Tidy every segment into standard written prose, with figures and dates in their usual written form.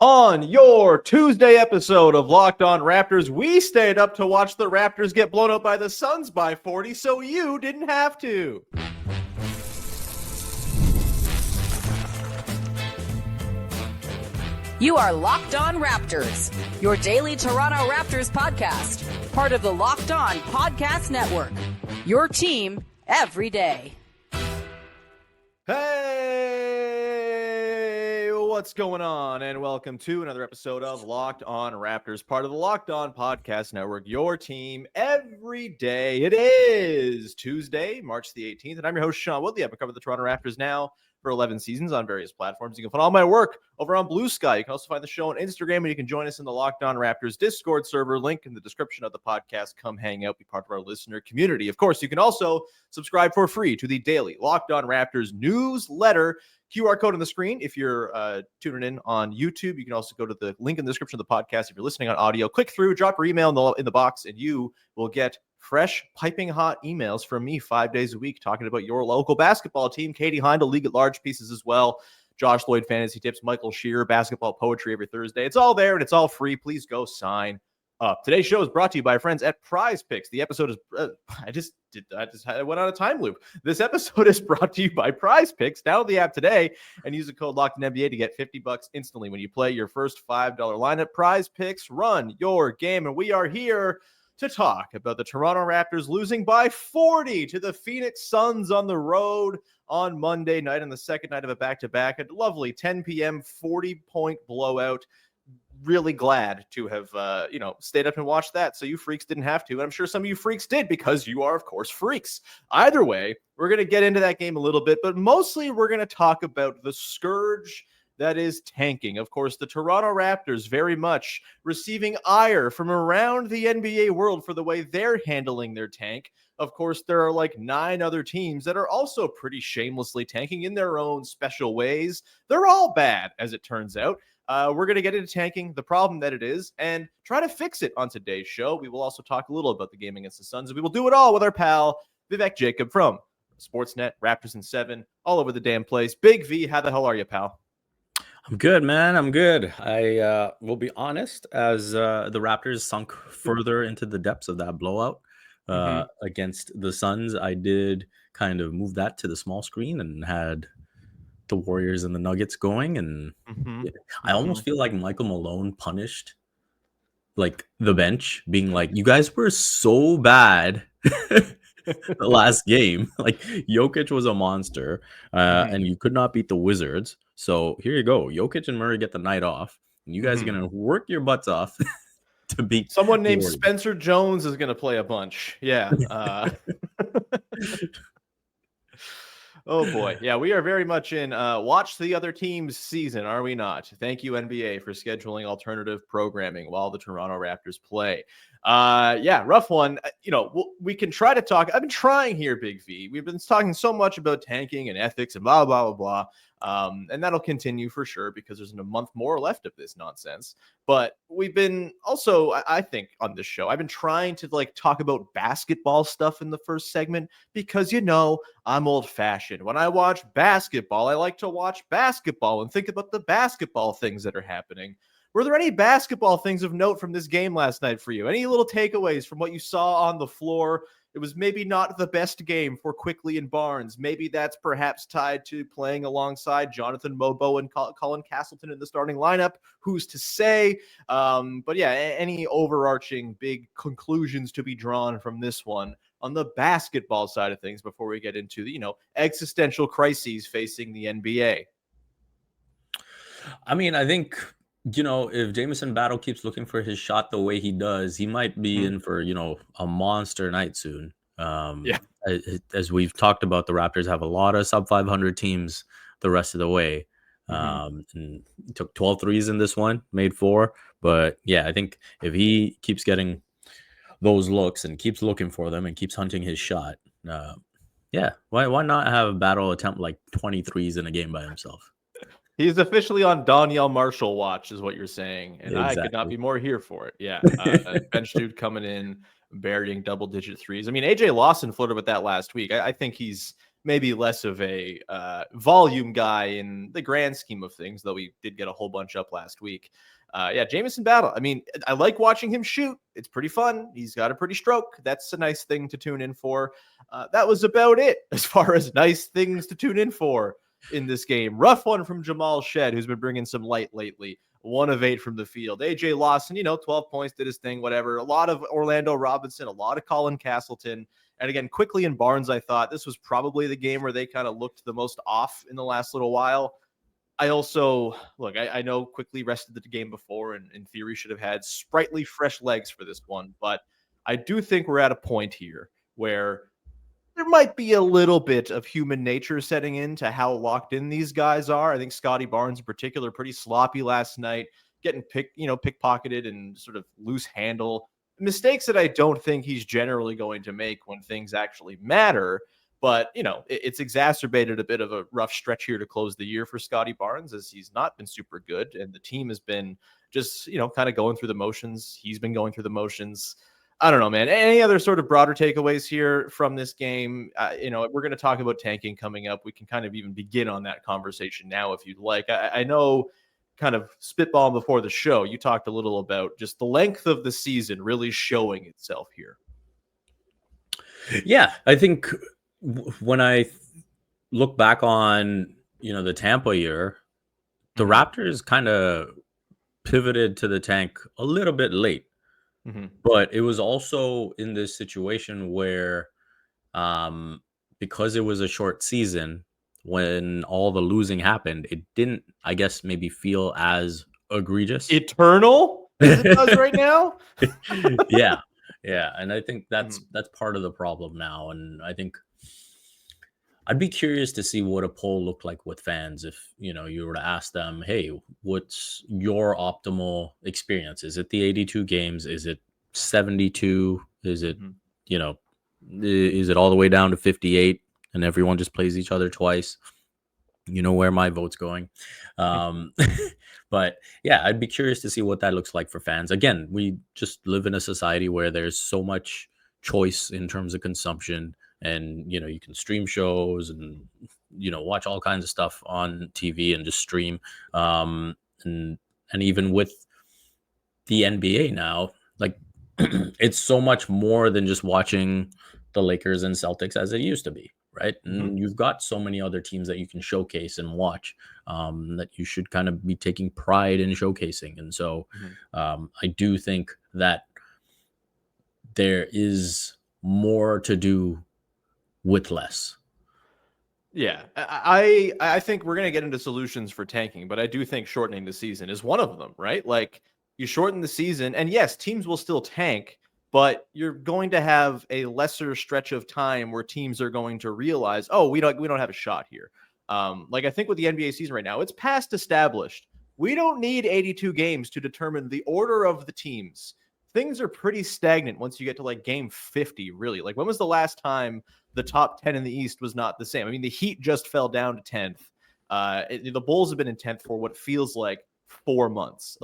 On your Tuesday episode of Locked On Raptors, we stayed up to watch the Raptors get blown up by the Suns by 40, so you didn't have to. You are Locked On Raptors, your daily Toronto Raptors podcast, part of the Locked On Podcast Network, your team every day. Hey, what's going on? And welcome to another episode of Locked On Raptors, part of the Locked On Podcast Network, your team every day. It is Tuesday, March the 18th, and I'm your host, Sean Woodley. I've been covering the Toronto Raptors now for 11 seasons on various platforms. You can find all my work over on Blue Sky. You can also find the show on Instagram, and you can join us in the Locked On Raptors Discord server. Link in the description of the podcast. Come hang out, be part of our listener community. Of course, you can also subscribe for free to the daily Locked On Raptors newsletter. QR code on the screen. If you're tuning in on YouTube, you can also go to the link in the description of the podcast. If you're listening on audio, click through, drop your email in the box, and you will get fresh, piping hot emails from me 5 days a week talking about your local basketball team. Katie Heindel, League at Large pieces as well. Josh Lloyd, Fantasy Tips. Michael Shearer, Basketball Poetry every Thursday. It's all there, and it's all free. Please go sign up. Today's show is brought to you by our friends at PrizePicks. The episode is I went on a time loop. This episode is brought to you by PrizePicks. Download the app today and use the code LOCKEDINNBA to get $50 instantly when you play your first $5 lineup. PrizePicks, run your game, and we are here to talk about the Toronto Raptors losing by 40 to the Phoenix Suns on the road on Monday night on the second night of a back-to-back. A lovely 10 p.m. 40-point blowout. Really glad to have, stayed up and watched that. So you freaks didn't have to. And I'm sure some of you freaks did because you are, of course, freaks. Either way, we're going to get into that game a little bit, but mostly we're going to talk about the scourge that is tanking. Of course, the Toronto Raptors very much receiving ire from around the NBA world for the way they're handling their tank. Of course, there are like 9 other teams that are also pretty shamelessly tanking in their own special ways. They're all bad, as it turns out. We're going to get into tanking, the problem that it is, and try to fix it on today's show. We will also talk a little about the game against the Suns, and we will do it all with our pal, Vivek Jacob from Sportsnet, Raptors in 7, all over the damn place. Big V, how the hell are you, pal? I'm good, man. I'm good. I will be honest, as the Raptors sunk further into the depths of that blowout against the Suns, I did kind of move that to the small screen and had the Warriors and the Nuggets going. And I almost feel like Michael Malone punished like the bench, being like, you guys were so bad the last game. Like Jokic was a monster and you could not beat the Wizards. So here you go. Jokic and Murray get the night off. And you guys are going to work your butts off to beat someone named Spencer Jones is going to play a bunch. Yeah. Oh, boy. Yeah, we are very much in watch the other team's season, are we not? Thank you, NBA, for scheduling alternative programming while the Toronto Raptors play. Yeah, rough one. We can try to talk. I've been trying here, Big V. We've been talking so much about tanking and ethics and blah, blah, blah, blah. And that'll continue for sure because there's a month more left of this nonsense. But we've been also, I think, on this show, I've been trying to talk about basketball stuff in the first segment because, I'm old-fashioned. When I watch basketball, I like to watch basketball and think about the basketball things that are happening. Were there any basketball things of note from this game last night for you? Any little takeaways from what you saw on the floor? It was maybe not the best game for Quickley and Barnes. Maybe that's perhaps tied to playing alongside Jonathan Mobo and Colin Castleton in the starting lineup. Who's to say? But yeah, any overarching big conclusions to be drawn from this one on the basketball side of things before we get into the, existential crises facing the NBA? I mean, I think, if Jamison Battle keeps looking for his shot the way he does, he might be in for, a monster night soon. As we've talked about, the Raptors have a lot of sub 500 teams the rest of the way. And he took 12 threes in this one, made 4. But yeah, I think if he keeps getting those looks and keeps looking for them and keeps hunting his shot, why not have Battle attempt like 20 threes in a game by himself? He's officially on Donyell Marshall Watch, is what you're saying. And exactly. I could not be more here for it. Yeah. A bench dude coming in, burying double-digit threes. I mean, AJ Lawson flirted with that last week. I think he's maybe less of a volume guy in the grand scheme of things, though we did get a whole bunch up last week. Jamison Battle. I mean, I like watching him shoot. It's pretty fun. He's got a pretty stroke. That's a nice thing to tune in for. That was about it as far as nice things to tune in for in this game. Rough one from Jamal Shed, who's been bringing some light lately. 1 of 8 from the field. AJ Lawson, 12 points, did his thing, whatever. A lot of Orlando Robinson, a lot of Colin Castleton. And again, Quickley and Barnes, I thought this was probably the game where they kind of looked the most off in the last little while. I also, I know Quickley rested the game before and in theory should have had sprightly fresh legs for this one, but I do think we're at a point here where there might be a little bit of human nature setting into how locked in these guys are. I think Scottie Barnes in particular, pretty sloppy last night, getting pickpocketed and sort of loose handle. Mistakes that I don't think he's generally going to make when things actually matter. But, it's exacerbated a bit of a rough stretch here to close the year for Scottie Barnes, as he's not been super good. And the team has been just, kind of going through the motions. He's been going through the motions. I don't know, man. Any other sort of broader takeaways here from this game? We're going to talk about tanking coming up. We can kind of even begin on that conversation now if you'd like. I know, kind of spitballing before the show, you talked a little about just the length of the season really showing itself here. Yeah, I think when I look back on, the Tampa year, the Raptors kind of pivoted to the tank a little bit late. But it was also in this situation where, because it was a short season, when all the losing happened, it didn't, I guess, maybe feel as egregious. Eternal as it does right now. Yeah. And I think that's part of the problem now. And I think I'd be curious to see what a poll looked like with fans if, you were to ask them, hey, what's your optimal experience? Is it the 82 games? Is it 72? Is it, is it all the way down to 58 and everyone just plays each other twice? Where my vote's going. But yeah, I'd be curious to see what that looks like for fans. Again, we just live in a society where there's so much choice in terms of consumption. And, you can stream shows and, watch all kinds of stuff on TV and just stream. And even with the NBA now, it's so much more than just watching the Lakers and Celtics as it used to be, right? And you've got so many other teams that you can showcase and watch that you should kind of be taking pride in showcasing. And so I do think that there is more to do with less. Yeah, I think we're going to get into solutions for tanking, but I do think shortening the season is one of them, right? You shorten the season, and yes, teams will still tank, but you're going to have a lesser stretch of time where teams are going to realize, oh, we don't have a shot here. I think with the NBA season right now, it's past established. We don't need 82 games to determine the order of the teams. Things are pretty stagnant once you get to game 50, really. When was the last time the top 10 in the East was not the same? I mean, the Heat just fell down to 10th. The Bulls have been in 10th for what feels like 4 months.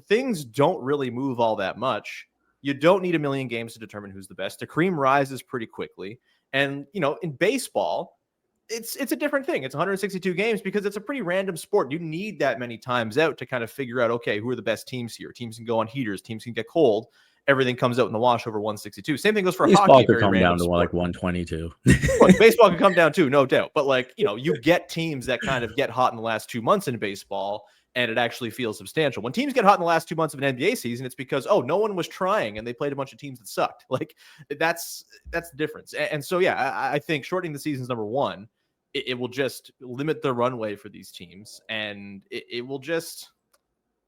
Things don't really move all that much. You don't need a million games to determine who's the best. The cream rises pretty quickly. And, in baseball, it's a different thing. It's 162 games because it's a pretty random sport. You need that many times out to kind of figure out, okay, who are the best teams here? Teams can go on heaters. Teams can get cold. Everything comes out in the wash over 162. Same thing goes for baseball. Hockey. Could come down to sport. 122. Look, baseball can come down too, no doubt. But you get teams that kind of get hot in the last 2 months in baseball, and it actually feels substantial. When teams get hot in the last 2 months of an NBA season, it's because, no one was trying and they played a bunch of teams that sucked. That's the difference. And so, yeah, I think shortening the season is number one. It will just limit the runway for these teams, and it will just,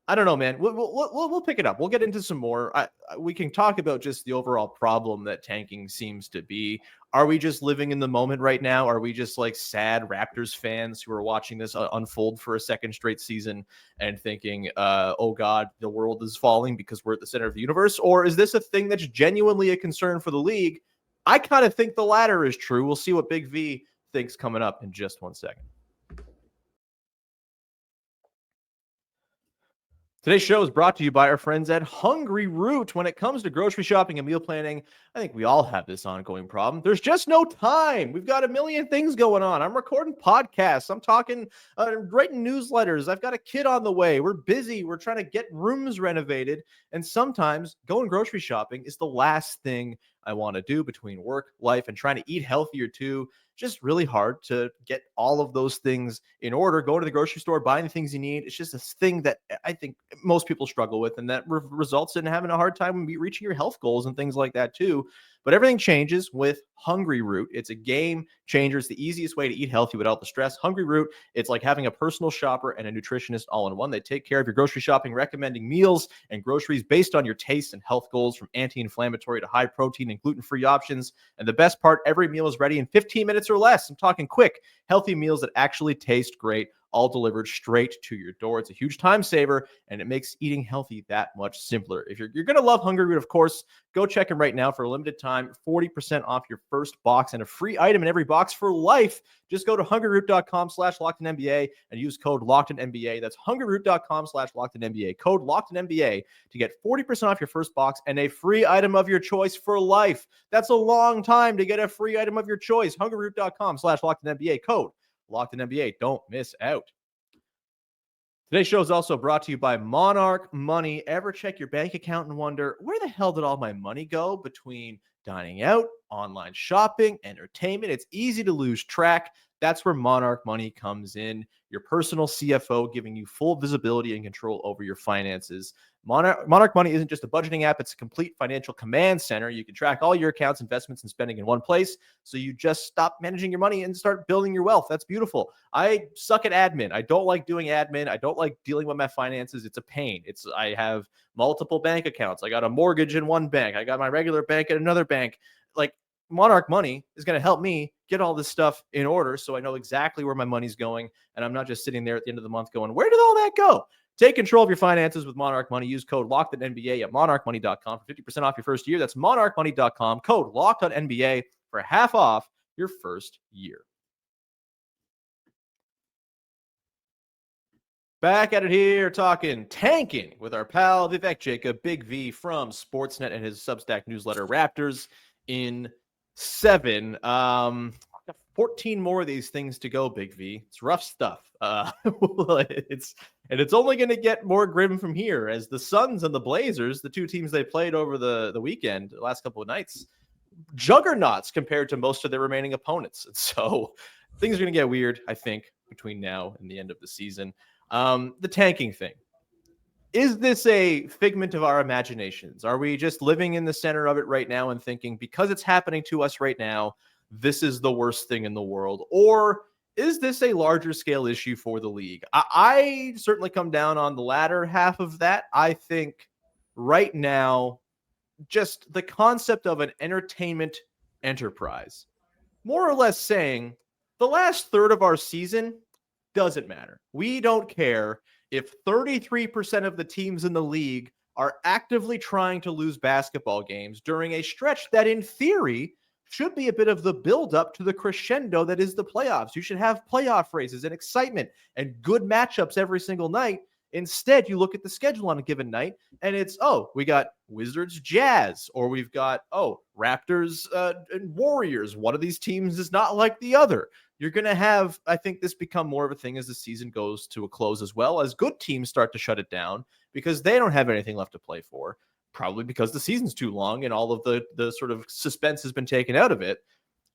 I don't know, man. We'll pick it up. We'll get into some more. We can talk about just the overall problem that tanking seems to be. Are we just living in the moment right now? Are we just sad Raptors fans who are watching this unfold for a second straight season and thinking, oh God, the world is falling because we're at the center of the universe? Or is this a thing that's genuinely a concern for the league? I kind of think the latter is true. We'll see what Big V thinks coming up in just 1 second. Today's show is brought to you by our friends at Hungry Root. When it comes to grocery shopping and meal planning, I think we all have this ongoing problem. There's just no time. We've got a million things going on. I'm recording podcasts. I'm talking, writing newsletters. I've got a kid on the way. We're busy. We're trying to get rooms renovated. And sometimes going grocery shopping is the last thing I want to do between work, life, and trying to eat healthier too. Just really hard to get all of those things in order. Go to the grocery store, buying the things you need. It's just a thing that I think most people struggle with, and that results in having a hard time reaching your health goals and things like that too. But everything changes with Hungry Root. It's a game changer. It's the easiest way to eat healthy without the stress. Hungry Root, it's like having a personal shopper and a nutritionist all in one. They take care of your grocery shopping, recommending meals and groceries based on your taste and health goals, from anti-inflammatory to high protein and gluten-free options. And the best part, every meal is ready in 15 minutes or less. I'm talking quick, healthy meals that actually taste great, all delivered straight to your door. It's a huge time saver, and it makes eating healthy that much simpler. If you're going to love Hungry Root, of course, go check them right now for a limited time. 40% off your first box and a free item in every box for life. Just go to hungryroot.com/LockedInNBA and use code LockedInNBA. That's hungryroot.com/LockedInNBA. Code LockedInNBA to get 40% off your first box and a free item of your choice for life. That's a long time to get a free item of your choice. hungryroot.com/LockedInNBA. Code LockedInNBA. Don't miss out. Today's show is also brought to you by Monarch Money. Ever check your bank account and wonder, where the hell did all my money go between dining out, online shopping, entertainment? It's easy to lose track. That's where Monarch Money comes in, your personal CFO, giving you full visibility and control over your finances. Monarch Money isn't just a budgeting app. It's a complete financial command center. You can track all your accounts, investments, and spending in one place. So you just stop managing your money and start building your wealth. That's beautiful. I suck at admin. I don't like doing admin. I don't like dealing with my finances. It's a pain. I have multiple bank accounts. I got a mortgage in one bank. I got my regular bank at another bank. Like, Monarch Money is going to help me get all this stuff in order, so I know exactly where my money's going, and I'm not just sitting there at the end of the month going, where did all that go? Take control of your finances with Monarch Money. Use code LOCKEDONNBA at monarchmoney.com for 50% off your first year. That's monarchmoney.com. Code LOCKEDONNBA for half off your first year. Back at it here, talking tanking with our pal Vivek Jacob, Big V from Sportsnet and his Substack newsletter, Raptors in 7. 14 more of these things to go, Big V. It's rough stuff. It's only going to get more grim from here, as the Suns and the Blazers, the two teams they played over the weekend, the last couple of nights, juggernauts compared to most of their remaining opponents. And so things are going to get weird, I think, between now and the end of the season. The tanking thing. Is this a figment of our imaginations? Are we just living in the center of it right now and thinking, because it's happening to us right now, this is the worst thing in the world? Or is this a larger scale issue for the league? I certainly come down on the latter half of that. I think right now, just the concept of an entertainment enterprise, more or less saying the last third of our season doesn't matter. We don't care if 33% of the teams in the league are actively trying to lose basketball games during a stretch that, in theory, should be a bit of the build-up to the crescendo that is the playoffs. You should have playoff races and excitement and good matchups every single night. Instead, you look at the schedule on a given night, and it's, we got Wizards Jazz, or we've got, Raptors and Warriors. One of these teams is not like the other. You're going to have, I think, this become more of a thing as the season goes to a close, as well as good teams start to shut it down because they don't have anything left to play for, probably because the season's too long and all of the sort of suspense has been taken out of it.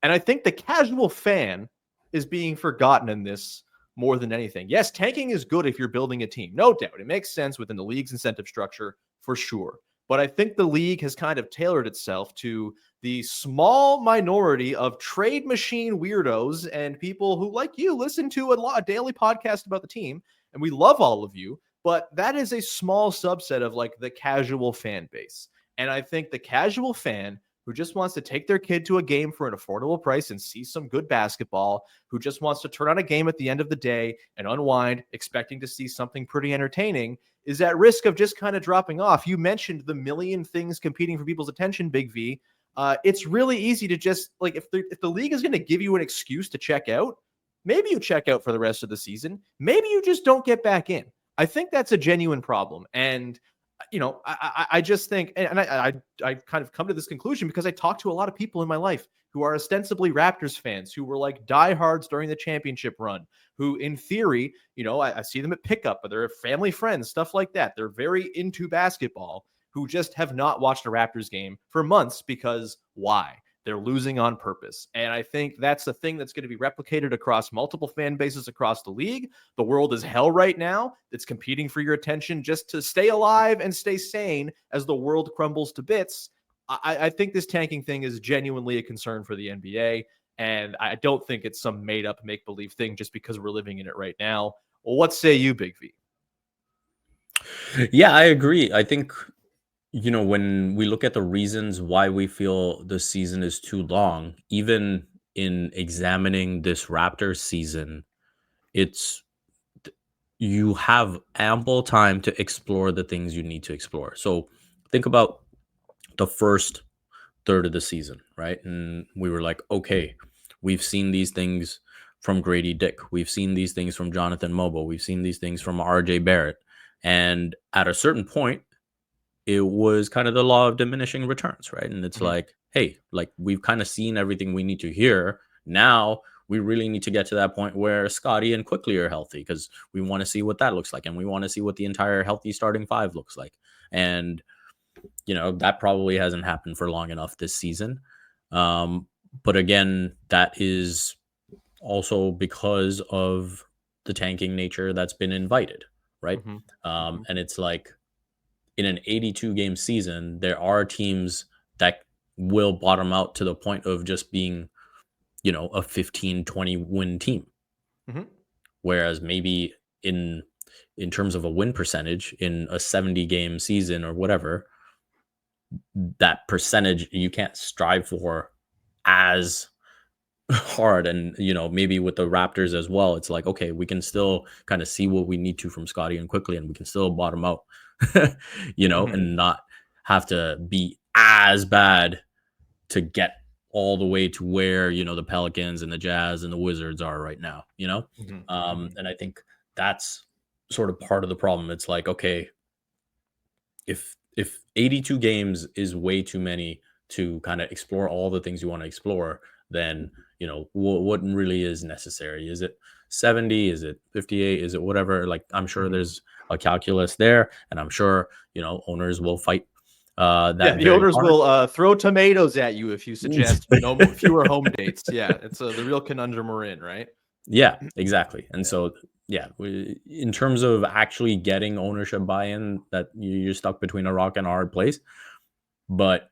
And I think the casual fan is being forgotten in this more than anything. Yes, tanking is good if you're building a team. No doubt. It makes sense within the league's incentive structure for sure. But I think the league has kind of tailored itself to the small minority of trade machine weirdos and people who, like you, listen to a daily podcast about the team. And we love all of you. But that is a small subset of like the casual fan base. And I think the casual fan who just wants to take their kid to a game for an affordable price and see some good basketball, who just wants to turn on a game at the end of the day and unwind, expecting to see something pretty entertaining, is at risk of just kind of dropping off. You mentioned the million things competing for people's attention, Big V. It's really easy to just, like, if the league is going to give you an excuse to check out, maybe you check out for the rest of the season. Maybe you just don't get back in. I think that's a genuine problem. And, I just think, and I kind of come to this conclusion because I talk to a lot of people in my life who are ostensibly Raptors fans, who were like diehards during the championship run, who in theory, I see them at pickup, but they're family friends, stuff like that. They're very into basketball, who just have not watched a Raptors game for months because why? They're losing on purpose. And I think that's the thing that's going to be replicated across multiple fan bases across the league. The world is hell right now. It's competing for your attention just to stay alive and stay sane as the world crumbles to bits. I think this tanking thing is genuinely a concern for the NBA. And I don't think it's some made up make believe thing just because we're living in it right now. Well, what say you, Big V? Yeah, I agree. I think, when we look at the reasons why we feel the season is too long, even in examining this Raptors season, it's you have ample time to explore the things you need to explore. So think about the first third of the season, right? And we were like, okay, we've seen these things from Grady Dick. We've seen these things from Jonathan Mobo. We've seen these things from RJ Barrett. And at a certain point, it was kind of the law of diminishing returns, right? And it's like, hey, like we've kind of seen everything we need to hear. Now we really need to get to that point where Scottie and Quickley are healthy because we want to see what that looks like. And we want to see what the entire healthy starting five looks like. And, that probably hasn't happened for long enough this season. But again, that is also because of the tanking nature that's been invited, right? And it's like, in an 82 game season, there are teams that will bottom out to the point of just being, a 15-20 win team. Whereas maybe in terms of a win percentage in a 70 game season or whatever, that percentage you can't strive for as hard. And maybe with the Raptors as well, it's like, okay, we can still kind of see what we need to from Scottie and Quickley, and we can still bottom out and not have to be as bad to get all the way to where the Pelicans and the Jazz and the Wizards are right now. And I think that's sort of part of the problem. It's like, okay, if 82 games is way too many to kind of explore all the things you want to explore, then what really is necessary? Is it 70? Is it 58? Is it whatever? Like, I'm sure there's a calculus there, and I'm sure owners will fight the owners will throw tomatoes at you if you suggest fewer home dates. Yeah, it's the real conundrum we're in, right? Yeah, exactly. And so in terms of actually getting ownership buy-in, that you're stuck between a rock and a hard place. But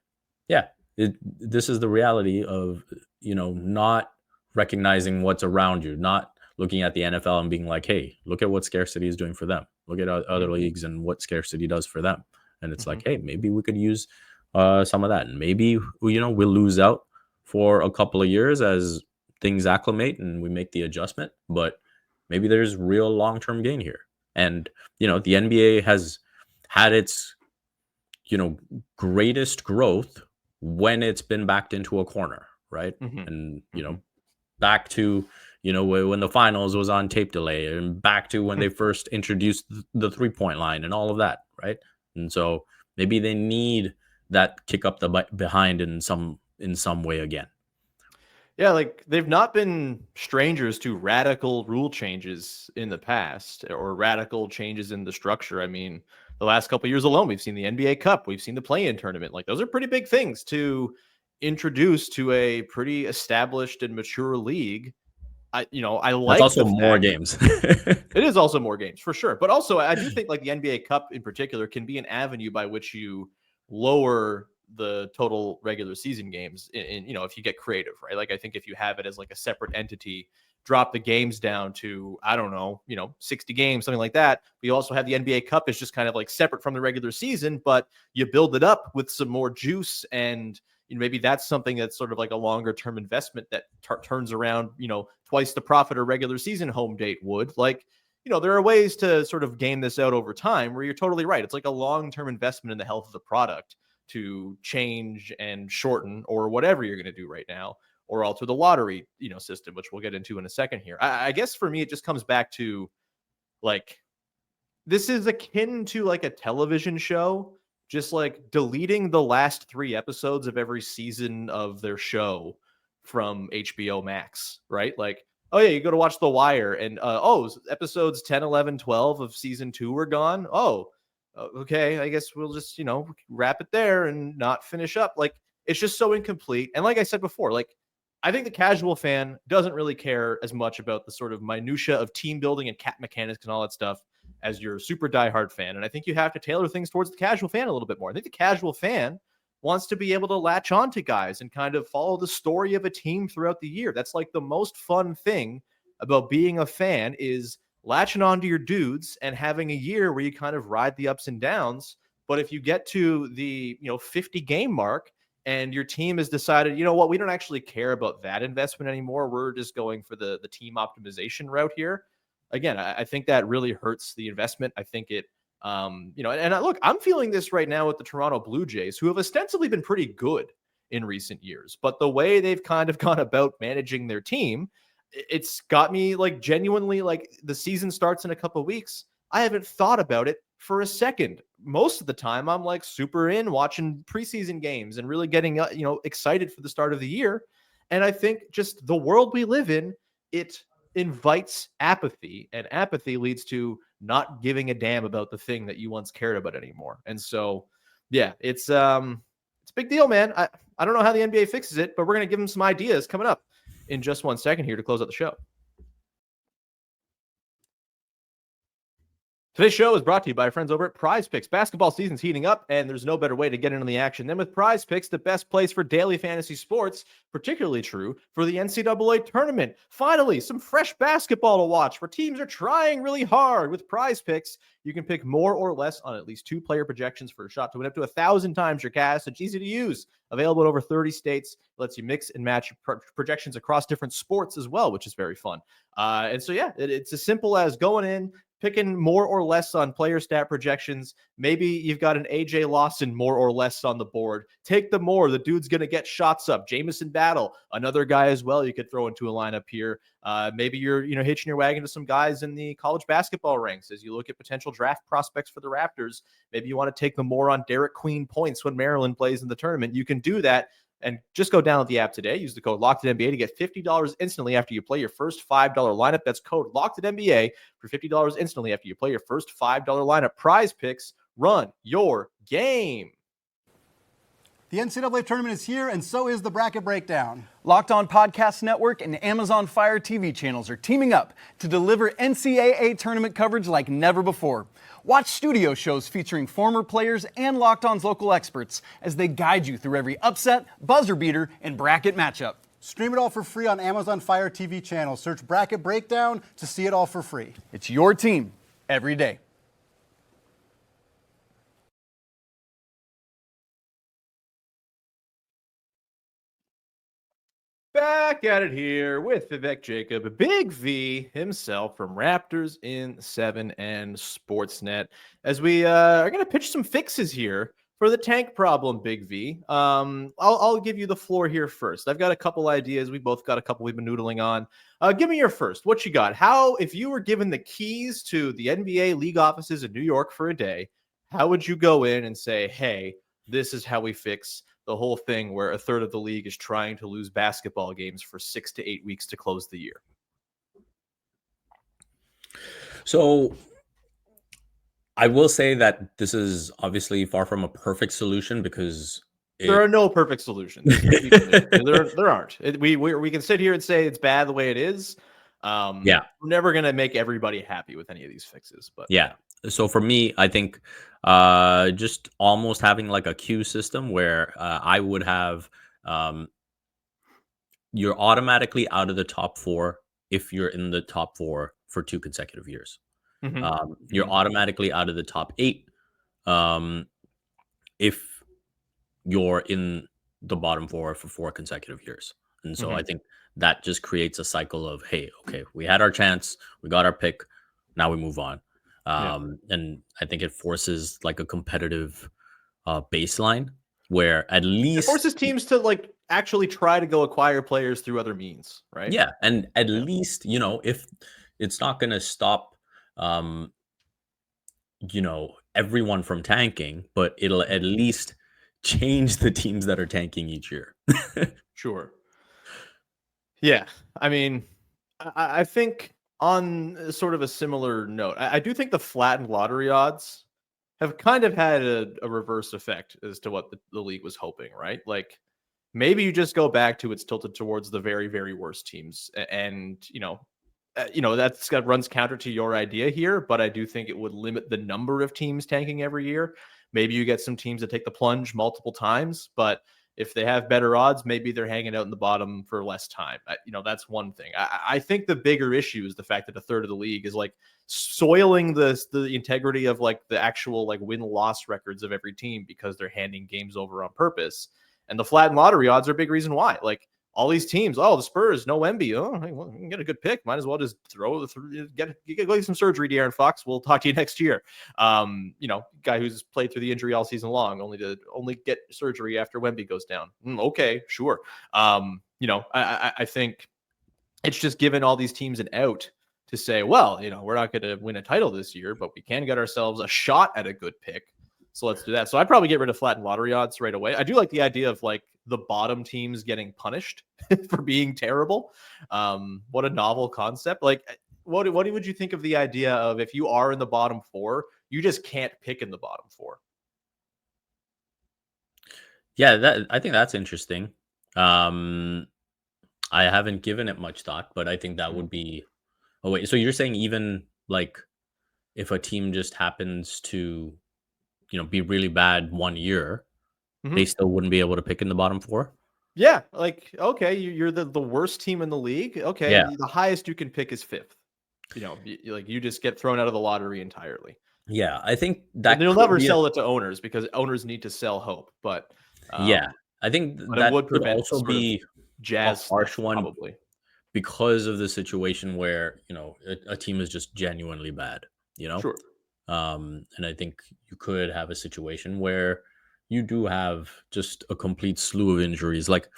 yeah, this is the reality of not recognizing what's around you, not looking at the NFL and being like, hey, look at what scarcity is doing for them. Look at other leagues and what scarcity does for them. And it's like, hey, maybe we could use some of that. And maybe, we'll lose out for a couple of years as things acclimate and we make the adjustment. But maybe there's real long-term gain here. And, the NBA has had its, greatest growth when it's been backed into a corner, right? And, back to, when the finals was on tape delay, and back to when they first introduced the 3-point line and all of that, right? And so maybe they need that kick up the behind in some way again. Yeah, like they've not been strangers to radical rule changes in the past or radical changes in the structure. I mean, the last couple of years alone, we've seen the NBA Cup, we've seen the play-in tournament. Like those are pretty big things to introduce to a pretty established and mature league. I like that's also more games. It is also more games for sure. But also I do think like the NBA Cup in particular can be an avenue by which you lower the total regular season games in if you get creative, right? Like I think if you have it as like a separate entity, drop the games down to, I don't know, 60 games, something like that. We also have the NBA Cup is just kind of like separate from the regular season, but you build it up with some more juice, and maybe that's something that's sort of like a longer term investment that turns around, twice the profit a regular season home date would. Like, there are ways to sort of game this out over time where you're totally right. It's like a long-term investment in the health of the product to change and shorten or whatever you're going to do right now, or alter the lottery, system, which we'll get into in a second here. I guess for me, it just comes back to like this is akin to like a television show, just like deleting the last 3 episodes of every season of their show from HBO Max, right? Like, oh yeah, you go to watch The Wire and episodes 10, 11, 12 of season 2 were gone. Okay, I guess we'll just, wrap it there and not finish up. Like, it's just so incomplete. And like I said before, like, I think the casual fan doesn't really care as much about the sort of minutia of team building and cap mechanics and all that stuff as your super diehard fan. And I think you have to tailor things towards the casual fan a little bit more. I think the casual fan wants to be able to latch on to guys and kind of follow the story of a team throughout the year. That's like the most fun thing about being a fan, is latching on to your dudes and having a year where you kind of ride the ups and downs. But if you get to the 50 game mark and your team has decided, you know what, we don't actually care about that investment anymore, we're just going for the team optimization route here. Again, I think that really hurts the investment. I think it, look, I'm feeling this right now with the Toronto Blue Jays, who have ostensibly been pretty good in recent years, but the way they've kind of gone about managing their team, it's got me like genuinely, like, the season starts in a couple of weeks. I haven't thought about it for a second. Most of the time I'm like super in watching preseason games and really getting, excited for the start of the year. And I think just the world we live in, it invites apathy, and apathy leads to not giving a damn about the thing that you once cared about anymore. And so, yeah, it's a big deal, man. I don't know how the NBA fixes it, but we're going to give them some ideas coming up in just 1 second here to close out the show. Today's show is brought to you by our friends over at PrizePicks. Basketball season's heating up, and there's no better way to get into the action than with PrizePicks, the best place for daily fantasy sports, particularly true for the NCAA tournament. Finally, some fresh basketball to watch where teams are trying really hard. With PrizePicks, you can pick more or less on at least 2 player projections for a shot to win up to 1,000 times your cash. It's easy to use. Available in over 30 states. Lets you mix and match projections across different sports as well, which is very fun. And so, yeah, it's as simple as going in, picking more or less on player stat projections. Maybe you've got an AJ Lawson more or less on the board. Take the more. The dude's going to get shots up. Jamison Battle, another guy as well you could throw into a lineup here. Maybe you're hitching your wagon to some guys in the college basketball ranks as you look at potential draft prospects for the Raptors. Maybe you want to take the more on Derek Queen points when Maryland plays in the tournament. You can do that. And just go download the app today. Use the code LOCKEDNBA to get $50 instantly after you play your first $5 lineup. That's code LOCKEDNBA for $50 instantly after you play your first $5 lineup. PrizePicks, run your game. The NCAA tournament is here, and so is the bracket breakdown. Locked On Podcast Network and Amazon Fire TV channels are teaming up to deliver NCAA tournament coverage like never before. Watch studio shows featuring former players and Locked On's local experts as they guide you through every upset, buzzer beater, and bracket matchup. Stream it all for free on Amazon Fire TV channel. Search Bracket Breakdown to see it all for free. It's your team every day. Back at it here with Vivek Jacob, Big V himself from Raptors in 7 and Sportsnet, as we are going to pitch some fixes here for the tank problem, Big V. I'll give you the floor here first. I've got a couple ideas. We both got a couple we've been noodling on. Give me your first. What you got? How, if you were given the keys to the NBA league offices in New York for a day, how would you go in and say, hey, this is how we fix the whole thing where a third of the league is trying to lose basketball games for 6 to 8 weeks to close the year? So I will say that this is obviously far from a perfect solution, because there are no perfect solutions. there aren't. We can sit here and say it's bad the way it is. We're never going to make everybody happy with any of these fixes. But yeah. So for me, I think just almost having like a queue system where I would have you're automatically out of the top 4 if you're in the top 4 for 2 consecutive years. You're automatically out of the top 8 if you're in the bottom 4 for 4 consecutive years. And so I think that just creates a cycle of, hey, okay, we had our chance, we got our pick, now we move on. And I think it forces like a competitive baseline where at least it forces teams to like actually try to go acquire players through other means, right? Yeah. And at least, if it's not going to stop everyone from tanking, but it'll at least change the teams that are tanking each year. Sure. Yeah. I mean, I think on sort of a similar note, I do think the flattened lottery odds have kind of had a reverse effect as to what the league was hoping, right? Like maybe you just go back to it's tilted towards the very, very worst teams. And, that runs counter to your idea here, but I do think it would limit the number of teams tanking every year. Maybe you get some teams that take the plunge multiple times, but if they have better odds, maybe they're hanging out in the bottom for less time. That's one thing. I think the bigger issue is the fact that a third of the league is like soiling the integrity of like the actual like win-loss records of every team because they're handing games over on purpose. And the flattened lottery odds are a big reason why. Like all these teams, the Spurs, no Wemby. Well, you can get a good pick. Might as well just go get some surgery, De'Aaron Fox. We'll talk to you next year. Guy who's played through the injury all season long, only to get surgery after Wemby goes down. Okay, sure. I think it's just given all these teams an out to say, well, we're not going to win a title this year, but we can get ourselves a shot at a good pick. So let's do that. So I'd probably get rid of flattened lottery odds right away. I do like the idea of like the bottom teams getting punished for being terrible. What a novel concept. Like what would you think of the idea of if you are in the bottom four, you just can't pick in the bottom four? Yeah, I think that's interesting. I haven't given it much thought, but I think that would be. Oh wait, so you're saying even like if a team just happens to, be really bad one year, they still wouldn't be able to pick in the bottom four? Yeah, like okay, you're the worst team in the league. Okay, Yeah. the highest you can pick is fifth. You just get thrown out of the lottery entirely. Yeah, I think that And they'll never sell it to owners because owners need to sell hope. But yeah, I think but that it would could prevent also sort of be jazz a harsh stuff, one probably. because of the situation where a team is just genuinely bad. Sure. And I think you could have a situation where you do have just a complete slew of injuries. Like,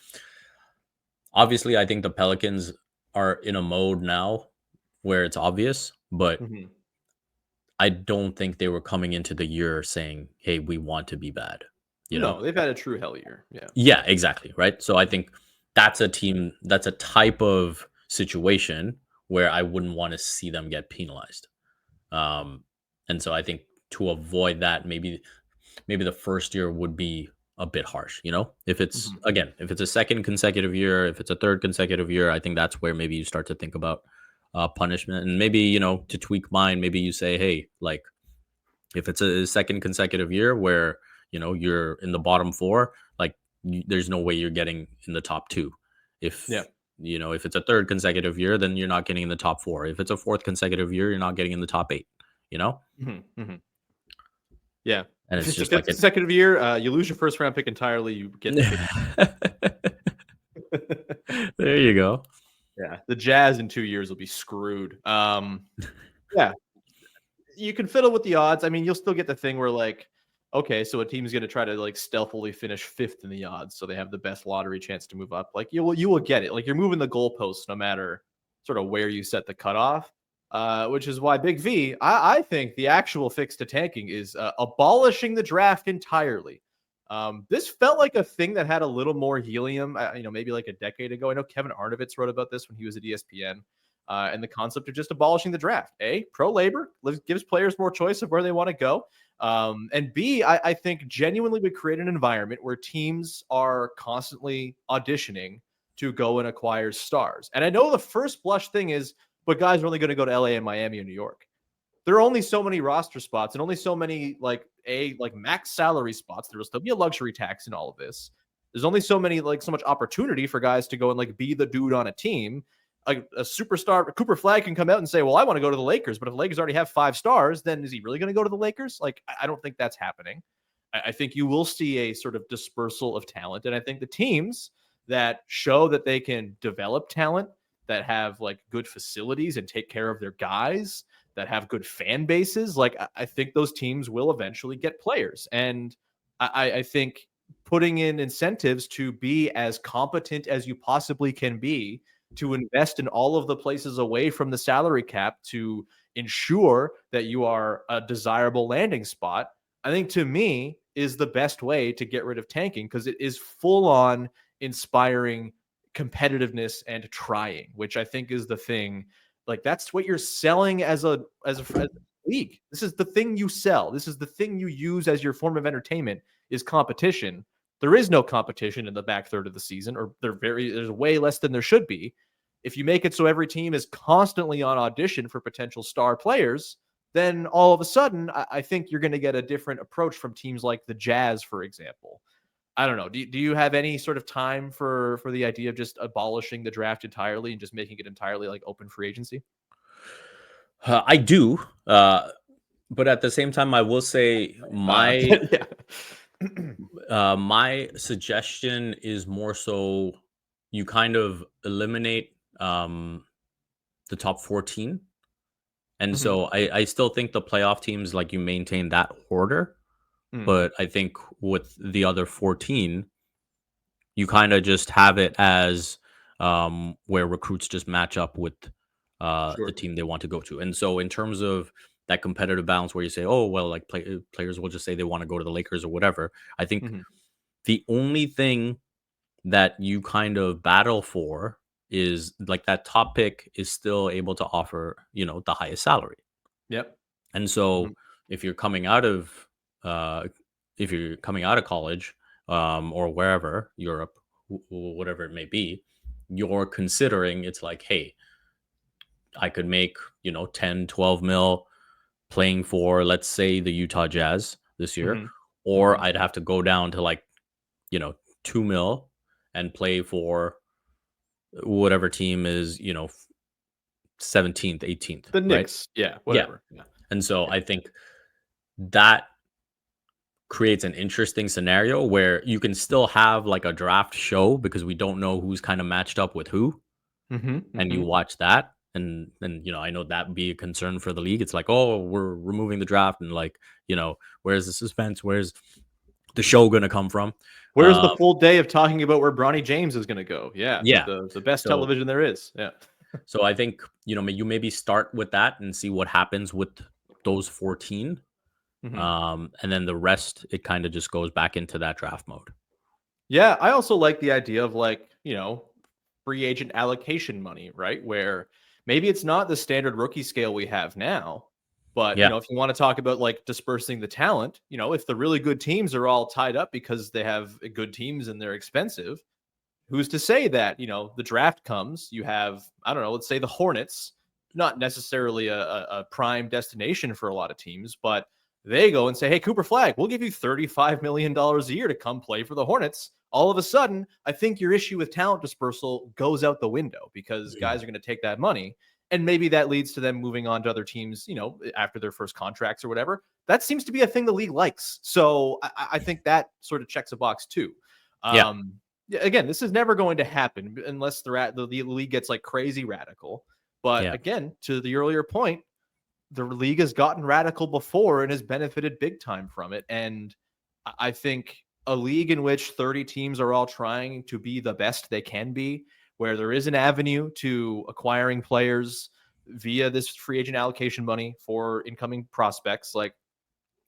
obviously, I think the Pelicans are in a mode now where it's obvious, but I don't think they were coming into the year saying, "Hey, we want to be bad." No, they've had a true hell year. Yeah. Yeah, exactly. Right. So I think that's a type of situation where I wouldn't want to see them get penalized. And so I think to avoid that, maybe the first year would be a bit harsh. If it's if it's a second consecutive year, if it's a third consecutive year, I think that's where maybe you start to think about punishment. And maybe, to tweak mine, maybe you say, hey, like if it's a second consecutive year where, you're in the bottom four, like there's no way you're getting in the top two. If it's a third consecutive year, then you're not getting in the top four. If it's a fourth consecutive year, you're not getting in the top eight. Yeah. And If it's just a like consecutive year, you lose your first round pick entirely. You get the pick. There you go. Yeah, the Jazz in 2 years will be screwed. Yeah, you can fiddle with the odds. I mean, you'll still get the thing where like, okay, so a team's going to try to like stealthily finish fifth in the odds, so they have the best lottery chance to move up. Like you will get it. Like you're moving the goalposts no matter sort of where you set the cutoff. Which is why Big V, I think the actual fix to tanking is abolishing the draft entirely. This felt like a thing that had a little more helium, maybe like a decade ago. I know Kevin Arnovitz wrote about this when he was at ESPN, and the concept of just abolishing the draft. A, pro-labor, gives players more choice of where they want to go. And B, I think genuinely would create an environment where teams are constantly auditioning to go and acquire stars. And I know the first blush thing is, but guys are only going to go to LA and Miami and New York. There are only so many roster spots and only so many like max salary spots. There will still be a luxury tax in all of this. There's only so much opportunity for guys to go and like be the dude on a team. Like a superstar, Cooper Flagg can come out and say, well, I want to go to the Lakers. But if the Lakers already have 5 stars, then is he really going to go to the Lakers? Like, I don't think that's happening. I think you will see a sort of dispersal of talent. And I think the teams that show that they can develop talent, that have like good facilities and take care of their guys, that have good fan bases, like I think those teams will eventually get players. And I think putting in incentives to be as competent as you possibly can be, to invest in all of the places away from the salary cap, to ensure that you are a desirable landing spot, I think to me is the best way to get rid of tanking, because it is full on inspiring competitiveness and trying, which I think is the thing. Like, that's what you're selling as a league. This is the thing you sell. This is the thing you use as your form of entertainment, is competition. There is no competition in the back third of the season, or there's way less than there should be. If you make it so every team is constantly on audition for potential star players, then all of a sudden, I think you're going to get a different approach from teams like the Jazz, for example. I don't know. Do you have any sort of time for the idea of just abolishing the draft entirely and just making it entirely like open free agency? I do, but at the same time, I will say my my suggestion is more so you kind of eliminate the top 14. And so I still think the playoff teams, like, you maintain that order. But I think with the other 14, you kind of just have it as where recruits just match up with the team they want to go to. And so in terms of that competitive balance where you say, oh, well, like players will just say they want to go to the Lakers or whatever. I think the only thing that you kind of battle for is like that top pick is still able to offer, the highest salary. Yep. And so if you're coming out of college or wherever, Europe, whatever it may be, you're considering, it's like, hey, I could make 10 12 mil playing for, let's say, the Utah Jazz this year, or I'd have to go down to like 2 mil and play for whatever team is 17th 18th, the Knicks, right? Yeah, whatever. Yeah. And so I think that creates an interesting scenario where you can still have like a draft show, because we don't know who's kind of matched up with who. And you watch that, and I know that'd be a concern for the league. It's like, oh, we're removing the draft, and like, where's the suspense? Where's the show gonna come from? Where's the full day of talking about where Bronny James is gonna go? Yeah. The best television there is. Yeah. So I think you maybe start with that and see what happens with those 14. And then the rest, it kind of just goes back into that draft mode. Yeah, I also like the idea of like, free agent allocation money, right? Where maybe it's not the standard rookie scale we have now, but if you want to talk about like dispersing the talent, if the really good teams are all tied up because they have good teams and they're expensive, who's to say that, the draft comes, you have, I don't know, let's say the Hornets, not necessarily a prime destination for a lot of teams, but they go and say, hey, Cooper Flagg, we'll give you $35 million a year to come play for the Hornets. All of a sudden, I think your issue with talent dispersal goes out the window, because guys are going to take that money. And maybe that leads to them moving on to other teams, after their first contracts or whatever. That seems to be a thing the league likes. So I think that sort of checks a box too. Again, this is never going to happen unless the league gets like crazy radical. But again, to the earlier point, the league has gotten radical before and has benefited big time from it. And I think a league in which 30 teams are all trying to be the best they can be, where there is an avenue to acquiring players via this free agent allocation money for incoming prospects, like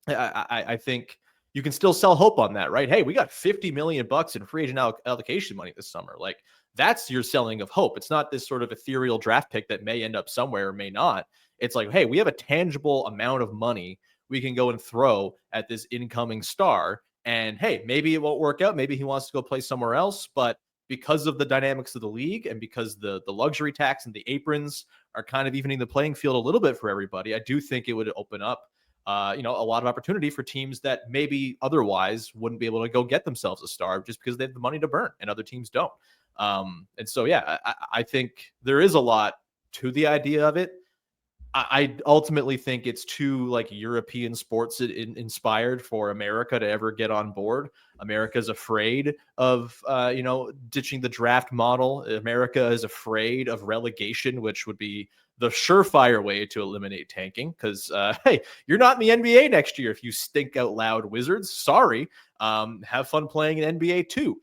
I think you can still sell hope on that, right? Hey, we got $50 million in free agent allocation money this summer. Like, that's your selling of hope. It's not this sort of ethereal draft pick that may end up somewhere or may not. It's like, hey, we have a tangible amount of money we can go and throw at this incoming star. And hey, maybe it won't work out. Maybe he wants to go play somewhere else. But because of the dynamics of the league and because the luxury tax and the aprons are kind of evening the playing field a little bit for everybody, I do think it would open up a lot of opportunity for teams that maybe otherwise wouldn't be able to go get themselves a star just because they have the money to burn and other teams don't. And so, yeah, I think there is a lot to the idea of it. I ultimately think it's too like European sports inspired for America to ever get on board. America's afraid of, ditching the draft model. America is afraid of relegation, which would be the surefire way to eliminate tanking. Because, hey, you're not in the NBA next year if you stink out loud, Wizards. Sorry. Have fun playing in NBA too.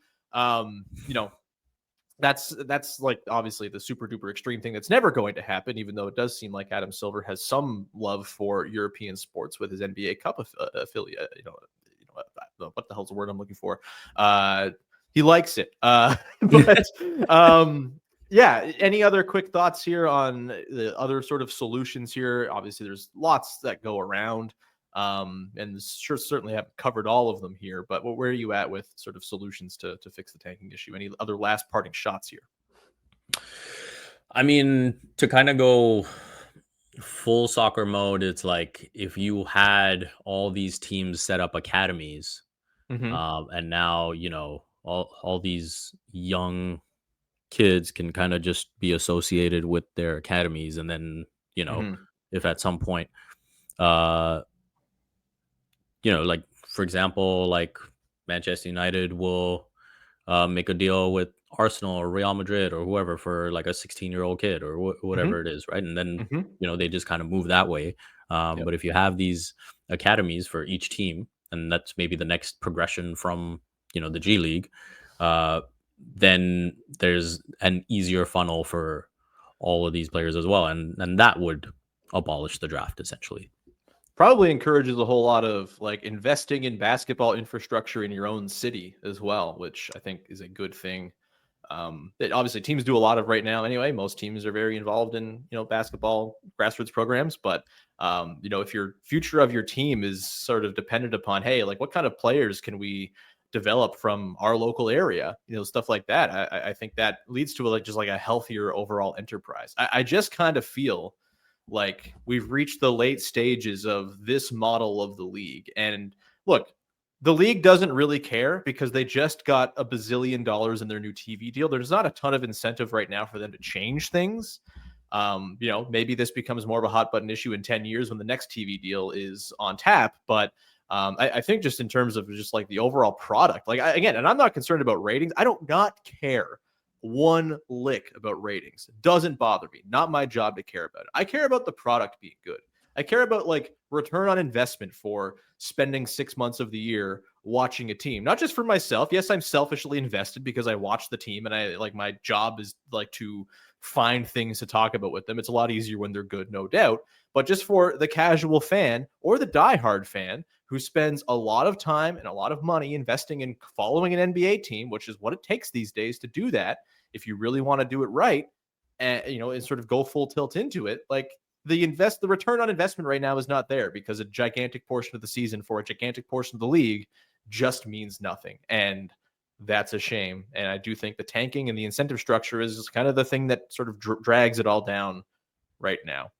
that's like obviously the super duper extreme thing that's never going to happen, even though it does seem like Adam Silver has some love for European sports with his NBA Cup affiliate. What the hell's the word I'm looking for? He likes it. But yeah, any other quick thoughts here on the other sort of solutions here? Obviously, there's lots that go around. And certainly haven't covered all of them here, but where are you at with sort of solutions to fix the tanking issue? Any other last parting shots here? I mean, to kind of go full soccer mode, it's like if you had all these teams set up academies, and now, all these young kids can kind of just be associated with their academies. And then, if at some point, like, for example, like Manchester United will make a deal with Arsenal or Real Madrid or whoever for like a 16-year-old kid or whatever it is, right? And then, they just kind of move that way. But if you have these academies for each team, and that's maybe the next progression from, the G League, then there's an easier funnel for all of these players as well. And that would abolish the draft essentially. Probably encourages a whole lot of like investing in basketball infrastructure in your own city as well, which I think is a good thing. That obviously teams do a lot of right now anyway. Most teams are very involved in, basketball grassroots programs, but if your future of your team is sort of dependent upon, hey, like what kind of players can we develop from our local area, stuff like that. I think that leads to just like a healthier overall enterprise. I just kind of feel like we've reached the late stages of this model of the league. And look, the league doesn't really care because they just got $1 bazillion in their new TV deal. There's not a ton of incentive right now for them to change things. Maybe this becomes more of a hot button issue in 10 years when the next TV deal is on tap. But I think just in terms of just like the overall product, and I'm not concerned about ratings. I don't not care one lick about ratings. It doesn't bother me. Not my job to care about it. I care about the product being good. I care about like return on investment for spending 6 months of the year watching a team, not just for myself. Yes, I'm selfishly invested because I watch the team and I like my job is like to find things to talk about with them. It's a lot easier when they're good, no doubt. But just for the casual fan or the diehard fan who spends a lot of time and a lot of money investing in following an NBA team, which is what it takes these days to do that. If you really want to do it right, and sort of go full tilt into it, like the return on investment right now is not there because a gigantic portion of the season for a gigantic portion of the league just means nothing. And that's a shame. And I do think the tanking and the incentive structure is kind of the thing that sort of drags it all down right now.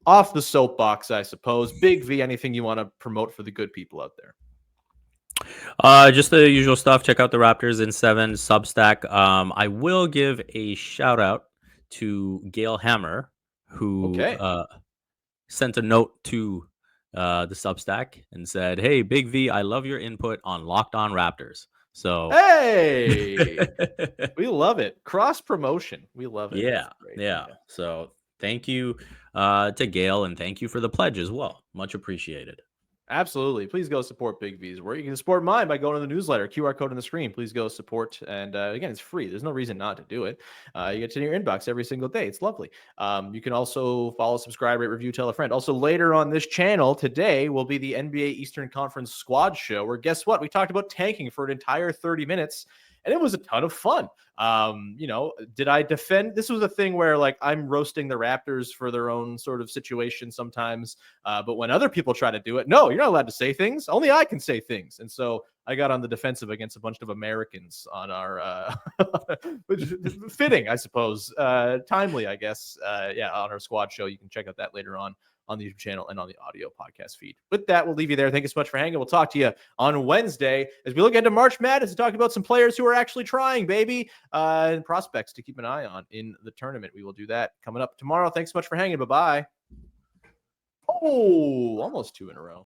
Off the soapbox, I suppose. Big V, anything you want to promote for the good people out there? Just the usual stuff. Check out the Raptors in 7 Substack. I will give a shout out to Gail Hammer, who sent a note to the Substack and said, "Hey, Big V, I love your input on Locked On Raptors." So hey, we love it. Cross promotion, we love it. Yeah. So thank you to Gail, and thank you for the pledge as well. Much appreciated. Absolutely. Please go support Big V's work. You can support mine by going to the newsletter, QR code on the screen. Please go support. And again, it's free. There's no reason not to do it. You get to your inbox every single day. It's lovely. You can also follow, subscribe, rate, review, tell a friend. Also, later on this channel today will be the NBA Eastern Conference Squad Show, where guess what? We talked about tanking for an entire 30 minutes. And it was a ton of fun. Did I defend? This was a thing where like I'm roasting the Raptors for their own sort of situation sometimes. But when other people try to do it, no, you're not allowed to say things. Only I can say things. And so I got on the defensive against a bunch of Americans on our, which is fitting, I suppose, timely, I guess. On our squad show. You can check out that later on the YouTube channel and on the audio podcast feed. With that, we'll leave you there. Thank you so much for hanging. We'll talk to you on Wednesday as we look into March Madness and talk about some players who are actually trying, baby, and prospects to keep an eye on in the tournament. We will do that coming up tomorrow. Thanks so much for hanging. Bye-bye. Oh, almost 2 in a row.